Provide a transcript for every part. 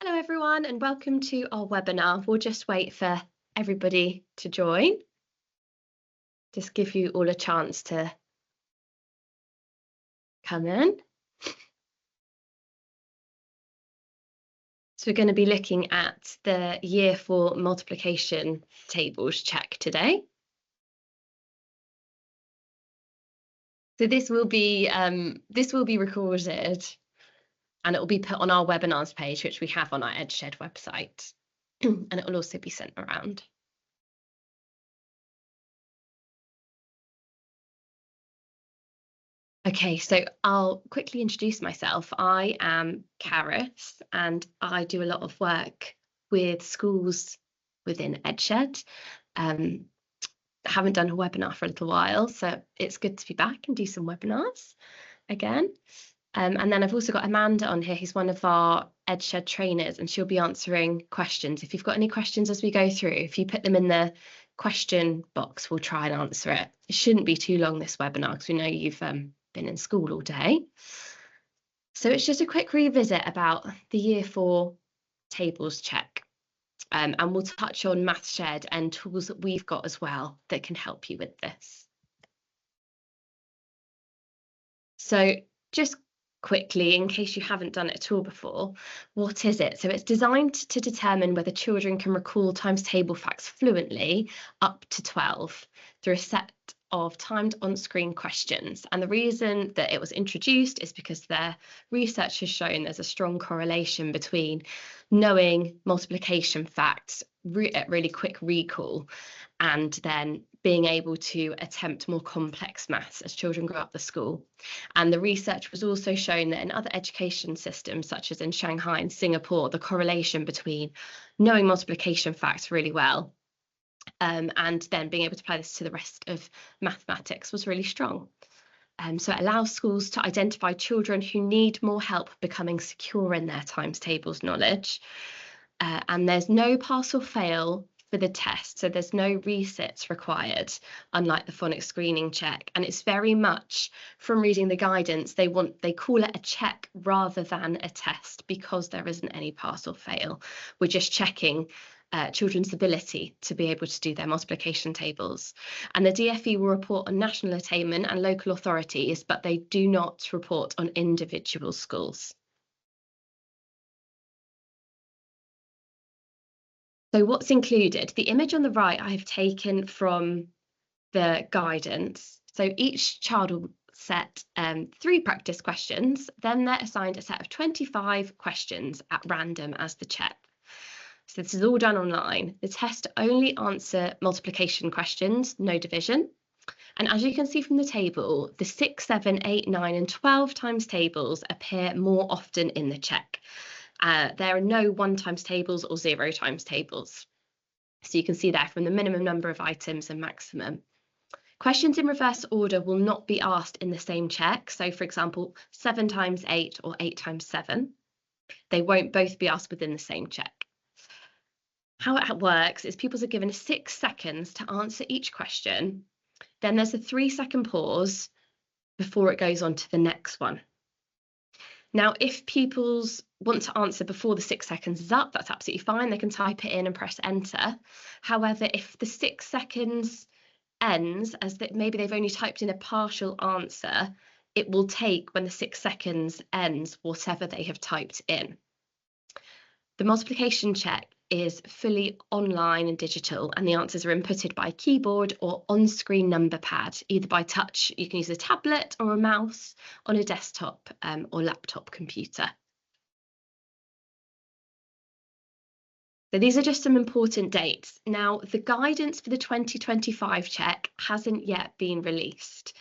Hello everyone and welcome to our webinar. We'll just wait for everybody to join. Just give you all a chance to come in. So we're going to be looking at the Year 4 multiplication tables check today. So this will be recorded and it will be put on our webinars page, which we have on our MathShed website, and it will also be sent around. Okay, so I'll quickly introduce myself. I am Caris and I do a lot of work with schools within MathShed. Haven't done a webinar for a little while, so it's good to be back and do some webinars again. And then I've also got Amanda on here, who's one of our MathShed trainers, and she'll be answering questions. If you've got any questions as we go through, if you put them in the question box, we'll try and answer it. It shouldn't be too long, this webinar, because we know you've been in school all day. So it's just a quick revisit about the Year 4 tables check. And we'll touch on MathShed and tools that we've got as well that can help you with this. So just quickly, in case you haven't done it at all before, what is it? So it's designed to determine whether children can recall times table facts fluently up to 12 through a set of timed on-screen questions. And the reason that it was introduced is because their research has shown there's a strong correlation between knowing multiplication facts at really quick recall and then being able to attempt more complex maths as children grow up the school. And the research was also shown that in other education systems, such as in Shanghai and Singapore, the correlation between knowing multiplication facts really well and then being able to apply this to the rest of mathematics was really strong. So it allows schools to identify children who need more help becoming secure in their times tables knowledge. And there's no pass or fail for the test, so there's no resets required, unlike the phonics screening check. And it's very much, from reading the guidance, they call it a check rather than a test, because there isn't any pass or fail. We're just checking children's ability to be able to do their multiplication tables. And the DFE will report on national attainment and local authorities, but they do not report on individual schools. So what's included? The image on the right I have taken from the guidance. So each child will set 3 practice questions, then they're assigned a set of 25 questions at random as the check. So this is all done online. The test only answer multiplication questions, no division. And as you can see from the table, the 6, 7, 8, 9 and 12 times tables appear more often in the check. There are no 1 times tables or 0 times tables. So you can see there from the minimum number of items and maximum. Questions in reverse order will not be asked in the same check. So for example, 7 times 8 or 8 times 7. They won't both be asked within the same check. How it works is pupils are given 6 seconds to answer each question. Then there's a 3-second pause before it goes on to the next one. Now, if pupils want to answer before the 6 seconds is up, that's absolutely fine. They can type it in and press enter. However, if the 6 seconds ends, as that maybe they've only typed in a partial answer, it will take, when the 6 seconds ends, whatever they have typed in. The multiplication check is fully online and digital, and the answers are inputted by keyboard or on-screen number pad, either by touch. You can use a tablet or a mouse on a desktop or laptop computer. So these are just some important dates. Now, the guidance for the 2025 check hasn't yet been released,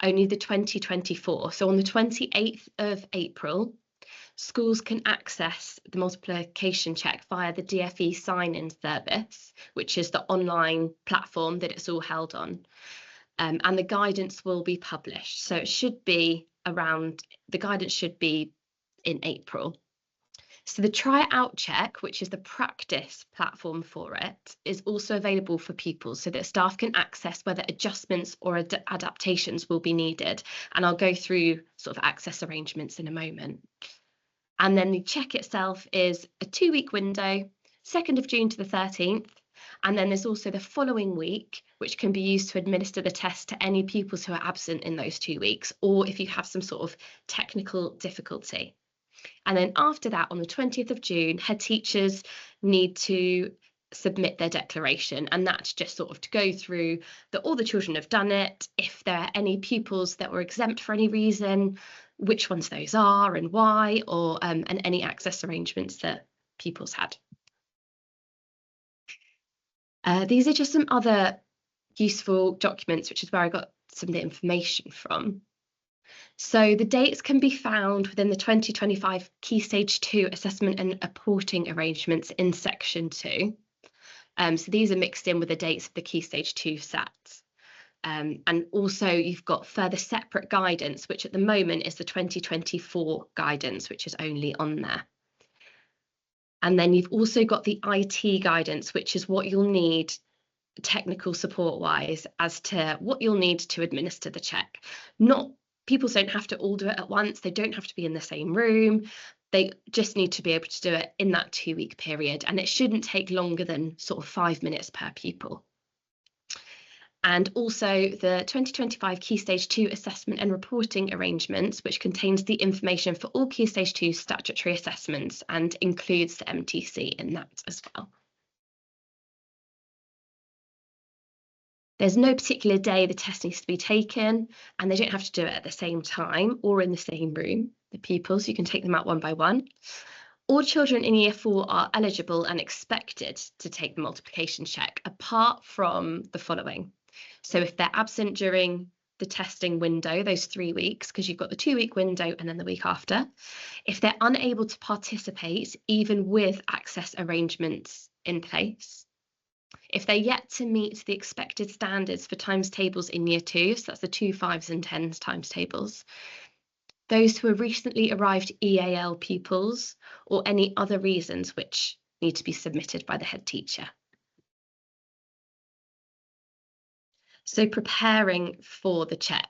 only the 2024. So on the 28th of April, schools can access the multiplication check via the DFE sign-in service, which is the online platform that it's all held on. And the guidance will be published. So it should be the guidance should be in April. So the Try It Out check, which is the practice platform for it, is also available for pupils so that staff can access whether adjustments or adaptations will be needed. And I'll go through sort of access arrangements in a moment. And then the check itself is a 2-week window, 2nd of June to the 13th. And then there's also the following week, which can be used to administer the test to any pupils who are absent in those 2 weeks, or if you have some sort of technical difficulty. And then after that, on the 20th of June, head teachers need to submit their declaration, and that's just sort of to go through that all the children have done it, if there are any pupils that were exempt for any reason, which ones those are and why, or and any access arrangements that pupils had. These are just some other useful documents, which is where I got some of the information from. So the dates can be found within the 2025 Key Stage 2 assessment and reporting arrangements in Section 2. So these are mixed in with the dates of the Key Stage 2 sets. And also you've got further separate guidance, which at the moment is the 2024 guidance, which is only on there. And then you've also got the IT guidance, which is what you'll need technical support wise as to what you'll need to administer the check. Pupils don't have to all do it at once. They don't have to be in the same room. They just need to be able to do it in that 2-week period. And it shouldn't take longer than sort of 5 minutes per pupil. And also the 2025 Key Stage 2 assessment and reporting arrangements, which contains the information for all Key Stage 2 statutory assessments and includes the MTC in that as well. There's no particular day the test needs to be taken, and they don't have to do it at the same time or in the same room, the pupils. You can take them out one by one. All children in Year 4 are eligible and expected to take the multiplication check, apart from the following. So if they're absent during the testing window, those 3 weeks, because you've got the 2-week window and then the week after, if they're unable to participate, even with access arrangements in place, if they're yet to meet the expected standards for times tables in Year 2, so that's the 2, 5s and 10s times tables, those who are recently arrived EAL pupils, or any other reasons which need to be submitted by the head teacher. So preparing for the check.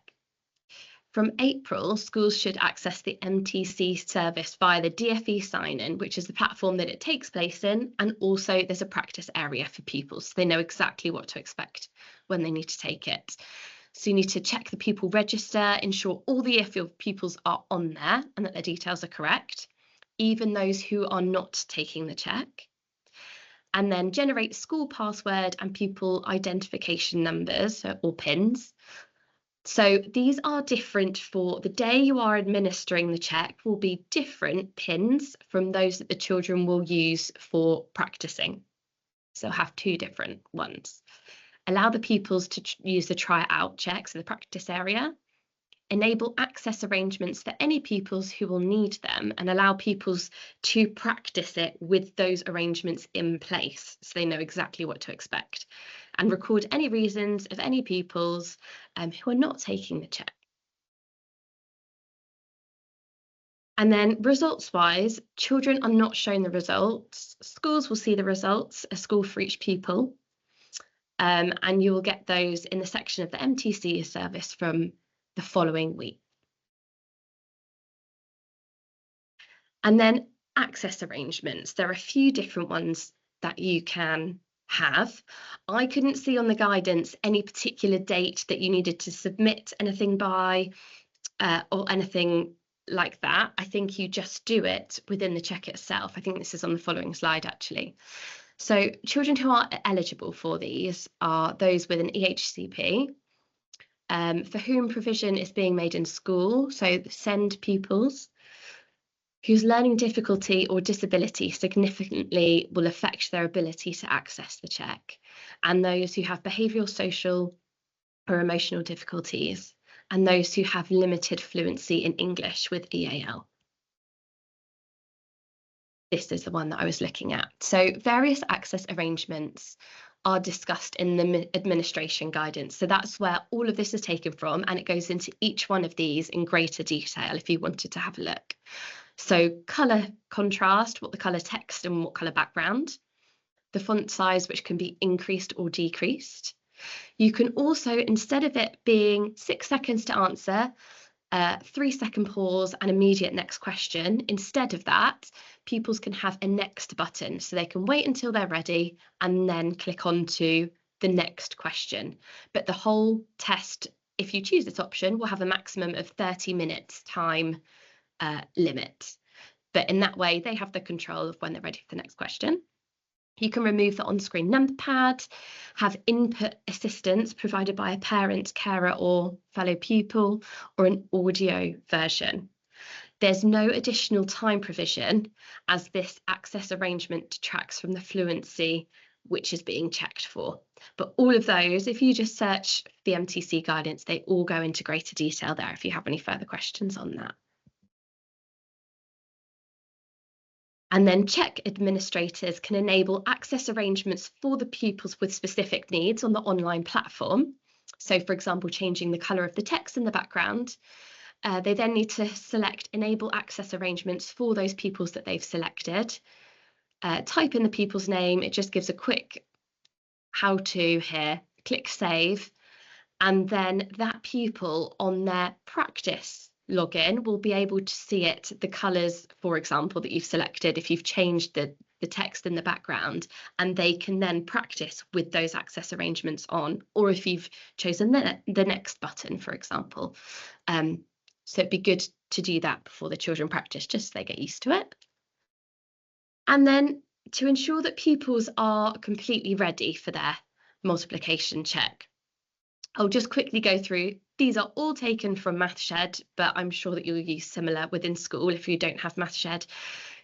From April, schools should access the MTC service via the DFE sign-in, which is the platform that it takes place in, and also there's a practice area for pupils, so they know exactly what to expect when they need to take it. So you need to check the pupil register, ensure all the Year 4 pupils are on there and that their details are correct, even those who are not taking the check. And then generate school password and pupil identification numbers, or PINs. So these are different for the day you are administering the check, will be different PINs from those that the children will use for practicing. So have 2 different ones. Allow the pupils to use the try out check, so the practice area. Enable access arrangements for any pupils who will need them, and allow pupils to practice it with those arrangements in place so they know exactly what to expect. And record any reasons of any pupils who are not taking the check. And then results-wise, children are not shown the results. Schools will see the results, a school for each pupil. And you will get those in the section of the MTC service from the following week. And then access arrangements. There are a few different ones that you can have. I couldn't see on the guidance any particular date that you needed to submit anything by or anything like that. I think you just do it within the check itself. I think this is on the following slide actually. So children who are eligible for these are those with an EHCP, for whom provision is being made in school, so SEND pupils, whose learning difficulty or disability significantly will affect their ability to access the check, and those who have behavioural, social or emotional difficulties, and those who have limited fluency in English with EAL. This is the one that I was looking at. So various access arrangements are discussed in the administration guidance. So that's where all of this is taken from, and it goes into each one of these in greater detail if you wanted to have a look. So colour contrast, what the colour text and what colour background, the font size, which can be increased or decreased. You can also, instead of it being 6 seconds to answer, 3-second pause and immediate next question. Instead of that, pupils can have a next button, so they can wait until they're ready and then click on to the next question. But the whole test, if you choose this option, will have a maximum of 30 minutes time limit. But in that way, they have the control of when they're ready for the next question. You can remove the on-screen number pad, have input assistance provided by a parent, carer, or fellow pupil, or an audio version. There's no additional time provision, as this access arrangement detracts from the fluency which is being checked for. But all of those, if you just search the MTC guidance, they all go into greater detail there if you have any further questions on that. And then check administrators can enable access arrangements for the pupils with specific needs on the online platform. So, for example, changing the colour of the text in the background. They then need to select enable access arrangements for those pupils that they've selected. Type in the pupil's name. It just gives a quick how-to here. Click save. And then that pupil on their practice login will be able to see it, the colours, for example, that you've selected if you've changed the text in the background, and they can then practice with those access arrangements on, or if you've chosen the next button, for example. So it'd be good to do that before the children practice, just so they get used to it. And then to ensure that pupils are completely ready for their multiplication check, I'll just quickly go through. These are all taken from MathShed, but I'm sure that you'll use similar within school if you don't have MathShed,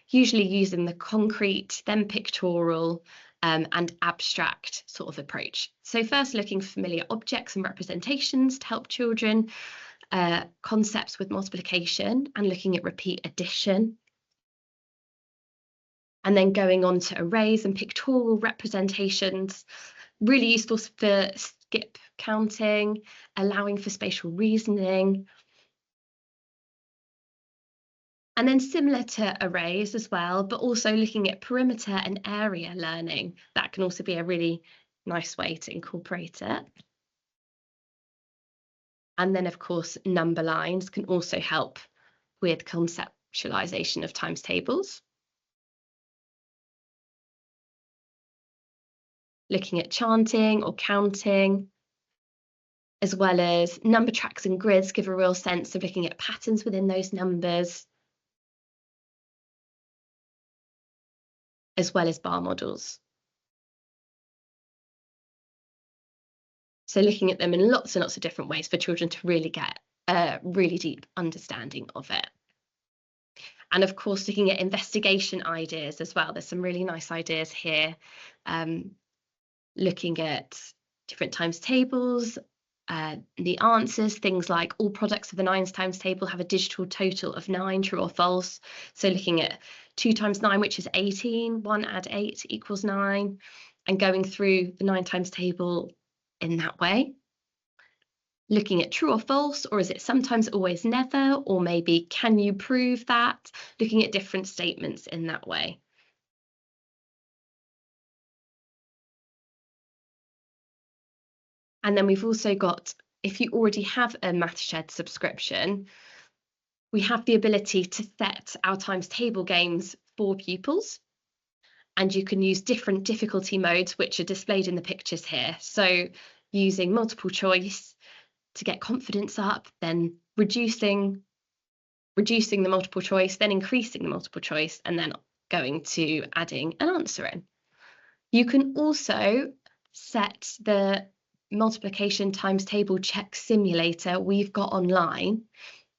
usually using the concrete, then pictorial, and abstract sort of approach. So first, looking for familiar objects and representations to help children, concepts with multiplication, and looking at repeat addition. And then going on to arrays and pictorial representations, really useful for skip counting, allowing for spatial reasoning. And then similar to arrays as well, but also looking at perimeter and area learning. That can also be a really nice way to incorporate it. And then, of course, number lines can also help with conceptualization of times tables. Looking at chanting or counting, as well as number tracks and grids give a real sense of looking at patterns within those numbers, as well as bar models. So looking at them in lots and lots of different ways for children to really get a really deep understanding of it. And of course, looking at investigation ideas as well. There's some really nice ideas here. Looking at different times tables, the answers, things like all products of the 9's times table have a digital total of 9, true or false. So looking at 2 times 9, which is 18, 1 add 8 equals 9, and going through the 9 times table in that way. Looking at true or false, or is it sometimes, always, never, or maybe can you prove that? Looking at different statements in that way. And then we've also got, if you already have a MathShed subscription, we have the ability to set our times table games for pupils. And you can use different difficulty modes, which are displayed in the pictures here. So using multiple choice to get confidence up, then reducing the multiple choice, then increasing the multiple choice, and then going to adding an answer in. You can also set the multiplication times table check simulator we've got online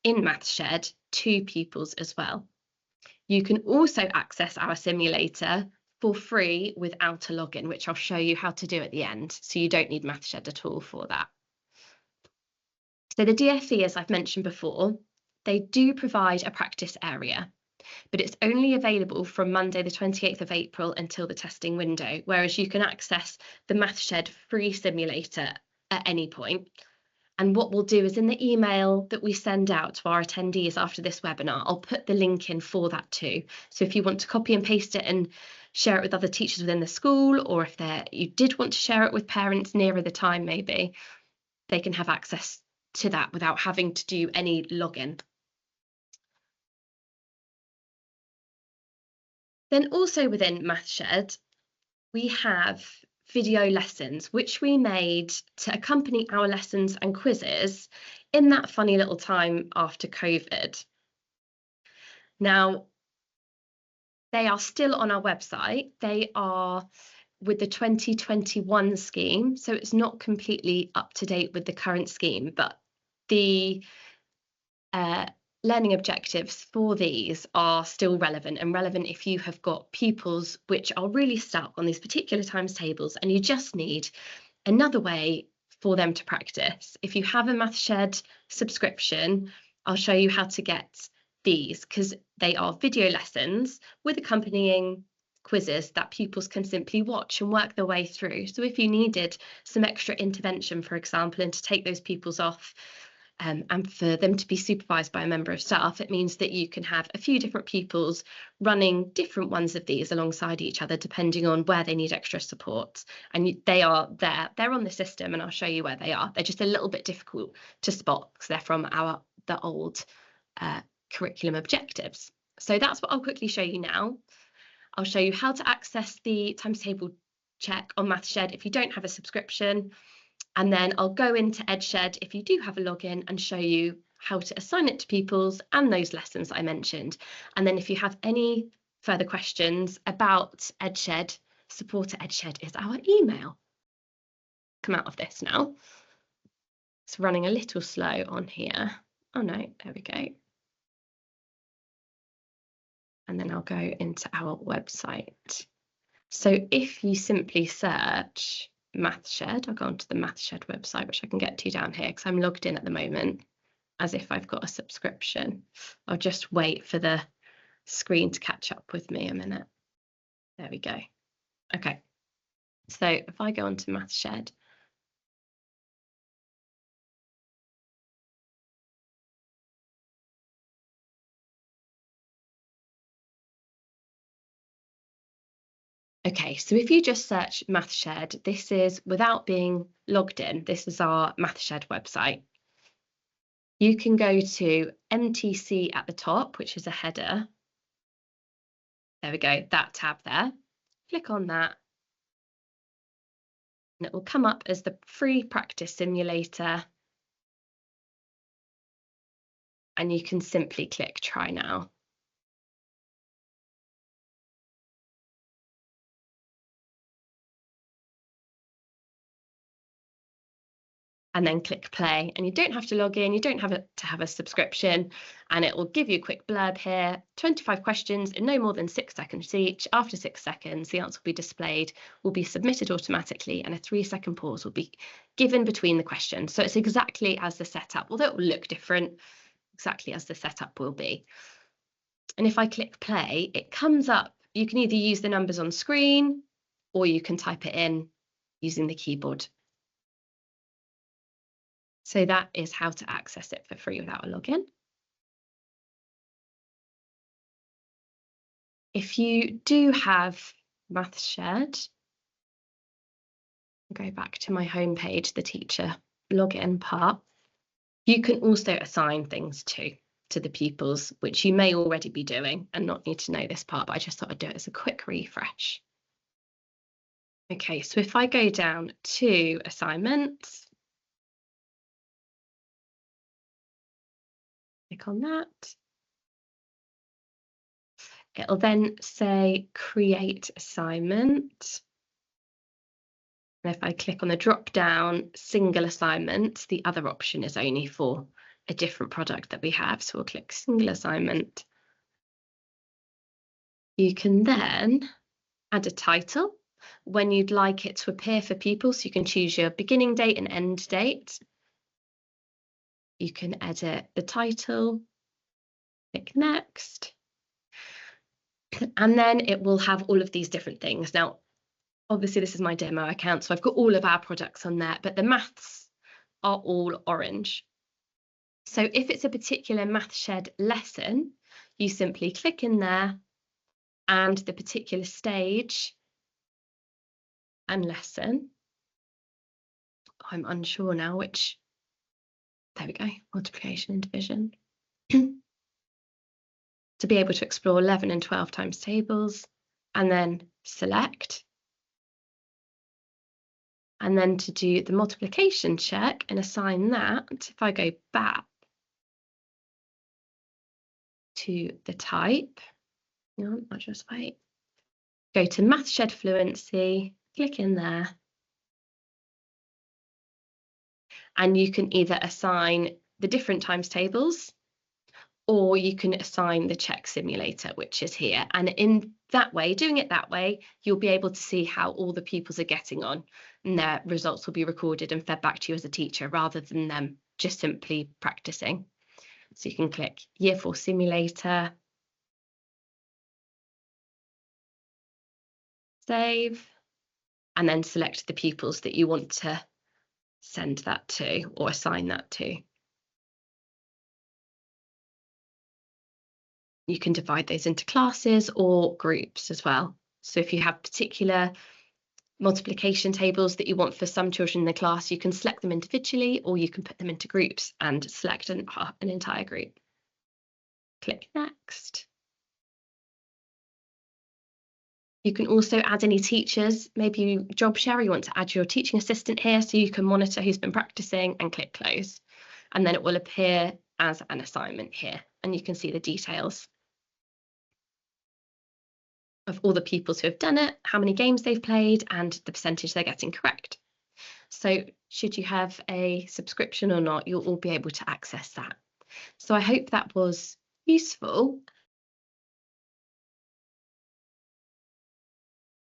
in MathShed to pupils as well. You can also access our simulator for free without a login, which I'll show you how to do at the end. So you don't need MathShed at all for that. So the DFE, as I've mentioned before, they do provide a practice area, but it's only available from Monday the 28th of April until the testing window, whereas you can access the MathShed free simulator at any point. And what we'll do is in the email that we send out to our attendees after this webinar, I'll put the link in for that too. So if you want to copy and paste it and share it with other teachers within the school, or if you did want to share it with parents nearer the time maybe, they can have access to that without having to do any login. Then also within MathShed, we have video lessons, which we made to accompany our lessons and quizzes in that funny little time after COVID. Now, they are still on our website. They are with the 2021 scheme, so it's not completely up to date with the current scheme, but the learning objectives for these are still relevant, and relevant if you have got pupils which are really stuck on these particular times tables and you just need another way for them to practice. If you have a MathShed subscription, I'll show you how to get these, because they are video lessons with accompanying quizzes that pupils can simply watch and work their way through. So if you needed some extra intervention, for example, and to take those pupils off and for them to be supervised by a member of staff, it means that you can have a few different pupils running different ones of these alongside each other, depending on where they need extra support. And they are there, they're on the system, and I'll show you where they are. They're just a little bit difficult to spot because they're from the old curriculum objectives. So that's what I'll quickly show you now. I'll show you how to access the times table check on MathShed if you don't have a subscription. And then I'll go into EdShed if you do have a login and show you how to assign it to pupils and those lessons I mentioned. And then if you have any further questions about EdShed, support@EdShed is our email. Come out of this now. It's running a little slow on here. Oh no, there we go. And then I'll go into our website. So if you simply search MathShed, I'll go onto the MathShed website, which I can get to down here because I'm logged in at the moment as if I've got a subscription. I'll just wait for the screen to catch up with me a minute. There we go. Okay, so if I go onto MathShed, okay, so if you just search MathShed, this is without being logged in, this is our MathShed website. You can go to MTC at the top, which is a header. There we go, that tab there. Click on that. And it will come up as the free practice simulator. And you can simply click try now. And then click play, and you don't have to log in, you don't have to have a subscription, and it will give you a quick blurb here. 25 questions in no more than 6 seconds each. After 6 seconds, the answer will be displayed, will be submitted automatically, and a 3-second pause will be given between the questions. So it's exactly as the setup, although it will look different, exactly as the setup will be. And if I click play, it comes up. You can either use the numbers on screen or you can type it in using the keyboard. So that is how to access it for free without a login. If you do have MathShed, go back to my homepage, the teacher login part, you can also assign things to the pupils, which you may already be doing and not need to know this part, but I just thought I'd do it as a quick refresh. Okay, so if I go down to assignments, click on that. It'll then say create assignment. And if I click on the drop down single assignment, the other option is only for a different product that we have. So we'll click single assignment. You can then add a title when you'd like it to appear for people. So you can choose your beginning date and end date. You can edit the title, click next. And then it will have all of these different things. Now, obviously this is my demo account, so I've got all of our products on there, but the maths are all orange. So if it's a particular MathShed lesson, you simply click in there and the particular stage and lesson. I'm unsure now which there we go, multiplication and division. To be able to explore 11 and 12 times tables, and then select. And then to do the multiplication check and assign that, if I go back to the type, no, I'll just wait. Go to MathShed Fluency, click in there. And you can either assign the different times tables, or you can assign the check simulator, which is here. And in that way, doing it that way, you'll be able to see how all the pupils are getting on, and their results will be recorded and fed back to you as a teacher, rather than them just simply practicing. So you can click Year 4 Simulator, save, and then select the pupils that you want to send that to or assign that to. You can divide those into classes or groups as well. So if you have particular multiplication tables that you want for some children in the class, you can select them individually, or you can put them into groups and select an entire group. Click Next. You can also add any teachers, maybe you job share, you want to add your teaching assistant here so you can monitor who's been practicing, and click Close. And then it will appear as an assignment here, and you can see the details of all the pupils who have done it, how many games they've played, and the percentage they're getting correct. So should you have a subscription or not, you'll all be able to access that. So I hope that was useful.